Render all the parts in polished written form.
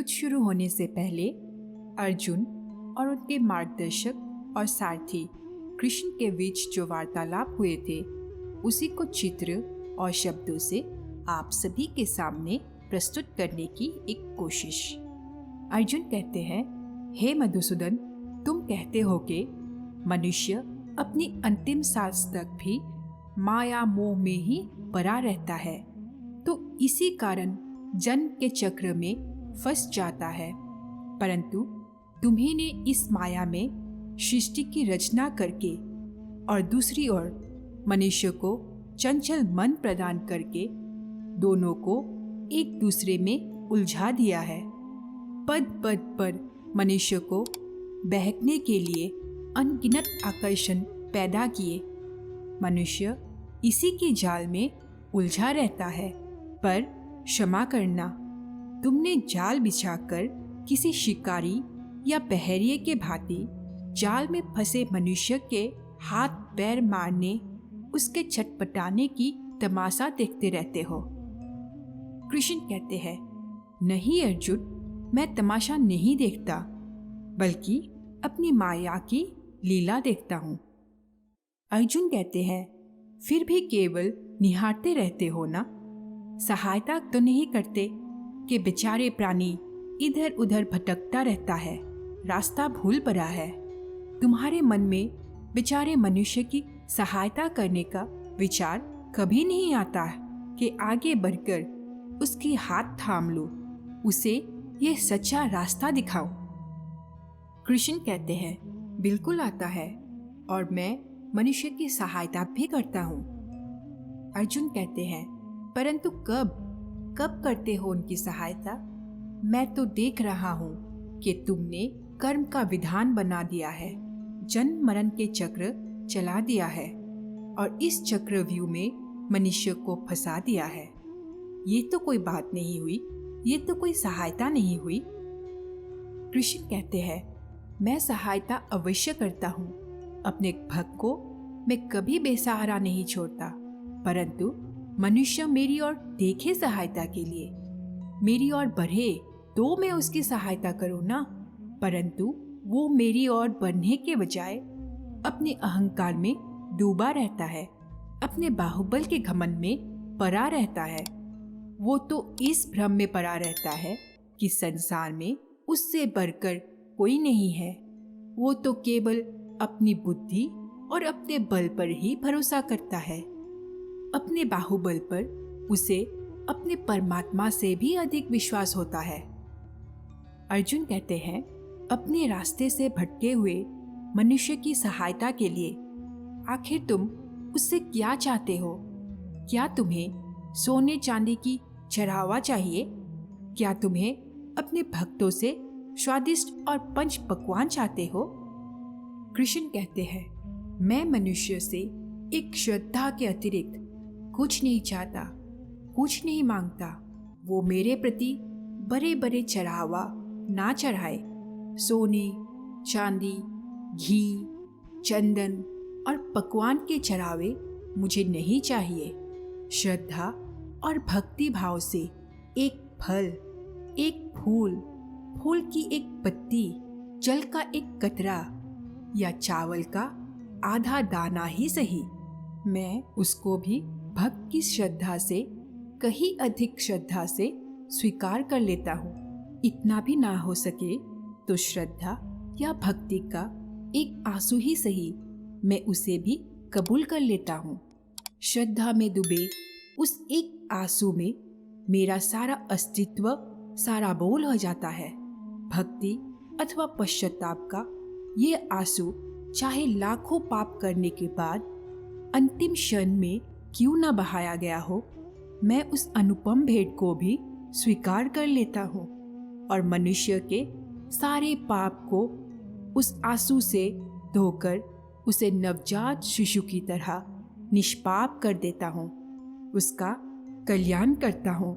युद्ध शुरू होने से पहले अर्जुन और उनके मार्गदर्शक और सारथी कृष्ण के बीच जो वार्तालाप हुए थे उसी को चित्र और शब्दों से आप सभी के सामने प्रस्तुत करने की एक कोशिश। अर्जुन कहते हैं, हे मधुसूदन, तुम कहते हो कि मनुष्य अपनी अंतिम सांस तक भी माया मोह में ही पड़ा रहता है, तो इसी कारण जन्म के चक्र में फंस जाता है। परंतु तुम्ही ने इस माया में सृष्टि की रचना करके और दूसरी ओर मनुष्य को चंचल मन प्रदान करके दोनों को एक दूसरे में उलझा दिया है। पद पद पर मनुष्य को बहकने के लिए अनगिनत आकर्षण पैदा किए। मनुष्य इसी के जाल में उलझा रहता है। पर क्षमा करना, तुमने जाल बिछाकर किसी शिकारी या पहरिए के भांति जाल में फंसे मनुष्य के हाथ पैर मारने, उसके छटपटाने की तमाशा देखते रहते हो। कृष्ण कहते हैं, नहीं अर्जुन, मैं तमाशा नहीं देखता, बल्कि अपनी माया की लीला देखता हूँ। अर्जुन कहते हैं, फिर भी केवल निहारते रहते हो ना, सहायता तो नहीं करते कि बेचारे प्राणी इधर उधर भटकता रहता है, रास्ता भूल पड़ा है। तुम्हारे मन में बेचारे मनुष्य की सहायता करने का विचार कभी नहीं आता कि आगे बढ़कर उसकी हाथ थाम लो, उसे ये सच्चा रास्ता दिखाओ। कृष्ण कहते हैं, बिल्कुल आता है और मैं मनुष्य की सहायता भी करता हूँ। अर्जुन कहते हैं, परंतु कब कब करते हो उनकी सहायता? मैं तो देख रहा हूँ कि तुमने कर्म का विधान बना दिया है, जन्म मरण के चक्र चला दिया है और इस चक्रव्यूह में मनुष्य को फंसा दिया है। ये तो कोई बात नहीं हुई, ये तो कोई सहायता नहीं हुई। कृष्ण कहते हैं, मैं सहायता अवश्य करता हूँ। अपने भक्त को मैं कभी बेसहारा नहीं छोड़ता, परंतु मनुष्य मेरी ओर देखे सहायता के लिए, मेरी ओर बढ़े तो मैं उसकी सहायता करूँ ना। परंतु वो मेरी ओर बढ़ने के बजाय अपने अहंकार में डूबा रहता है, अपने बाहुबल के घमंड में पड़ा रहता है। वो तो इस भ्रम में पड़ा रहता है कि संसार में उससे बढ़कर कोई नहीं है। वो तो केवल अपनी बुद्धि और अपने बल पर ही भरोसा करता है। अपने बाहुबल पर उसे अपने परमात्मा से भी अधिक विश्वास होता है। अर्जुन कहते हैं, अपने रास्ते से भटके हुए मनुष्य की सहायता के लिए आखिर तुम उससे क्या चाहते हो? क्या तुम्हें सोने चांदी की चढ़ावा चाहिए? क्या तुम्हें अपने भक्तों से स्वादिष्ट और पंच पकवान चाहते हो? कृष्ण कहते हैं, मैं मनुष्य से एक श्रद्धा के अतिरिक्त कुछ नहीं चाहता, कुछ नहीं मांगता। वो मेरे प्रति बड़े बड़े चढ़ावा ना चढ़ाए। सोने, चांदी, घी, चंदन और पकवान के चढ़ावे मुझे नहीं चाहिए। श्रद्धा और भक्ति भाव से एक फल, एक फूल, फूल की एक पत्ती, जल का एक कतरा या चावल का आधा दाना ही सही, मैं उसको भी भक्त की श्रद्धा से कहीं अधिक श्रद्धा से स्वीकार कर लेता हूँ। इतना भी ना हो सके तो श्रद्धा या भक्ति का एक आंसू ही सही, मैं उसे भी कबूल कर लेता हूँ। श्रद्धा में डूबे उस एक आंसू में मेरा सारा अस्तित्व सारा बोल हो जाता है। भक्ति अथवा पश्चाताप का ये आंसू चाहे लाखों पाप करने के बाद अंतिम क्षण में क्यों न बहाया गया हो, मैं उस अनुपम भेंट को भी स्वीकार कर लेता हूँ और मनुष्य के सारे पाप को उस आंसू से धोकर उसे नवजात शिशु की तरह निष्पाप कर देता हूँ। उसका कल्याण करता हूँ,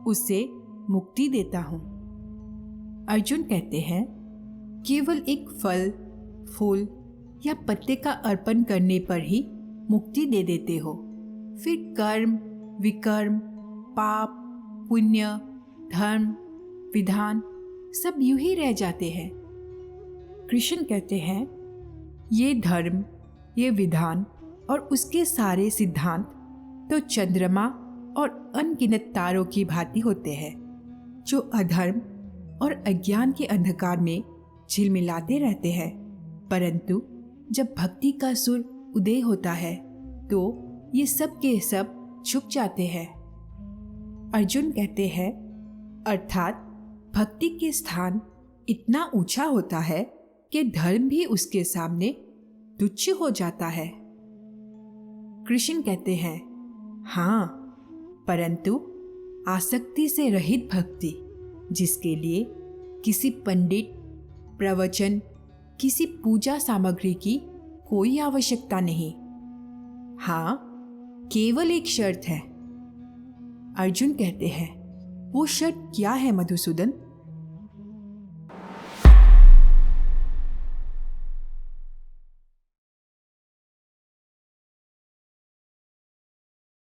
उसे मुक्ति देता हूँ। अर्जुन कहते हैं, केवल एक फल, फूल या पत्ते का अर्पण करने पर ही मुक्ति दे देते हो। फिर कर्म, विकर्म, पाप, पुण्य, धर्म, विधान सब यूं ही रह जाते हैं। कृष्ण कहते हैं, ये धर्म, ये विधान और उसके सारे सिद्धांत तो चंद्रमा और अनगिनत तारों की भांति होते हैं, जो अधर्म और अज्ञान के अंधकार में झिलमिलाते रहते हैं। परंतु जब भक्ति का सुर उदय होता है तो ये सब के सब छुप जाते हैं। अर्जुन कहते हैं, अर्थात भक्ति के स्थान इतना ऊंचा होता है कि धर्म भी उसके सामने तुच्छ हो जाता है। कृष्ण कहते हैं, हाँ, परंतु आसक्ति से रहित भक्ति, जिसके लिए किसी पंडित, प्रवचन, किसी पूजा सामग्री की कोई आवश्यकता नहीं। हाँ, केवल एक शर्त है। अर्जुन कहते हैं, वो शर्त क्या है मधुसूदन?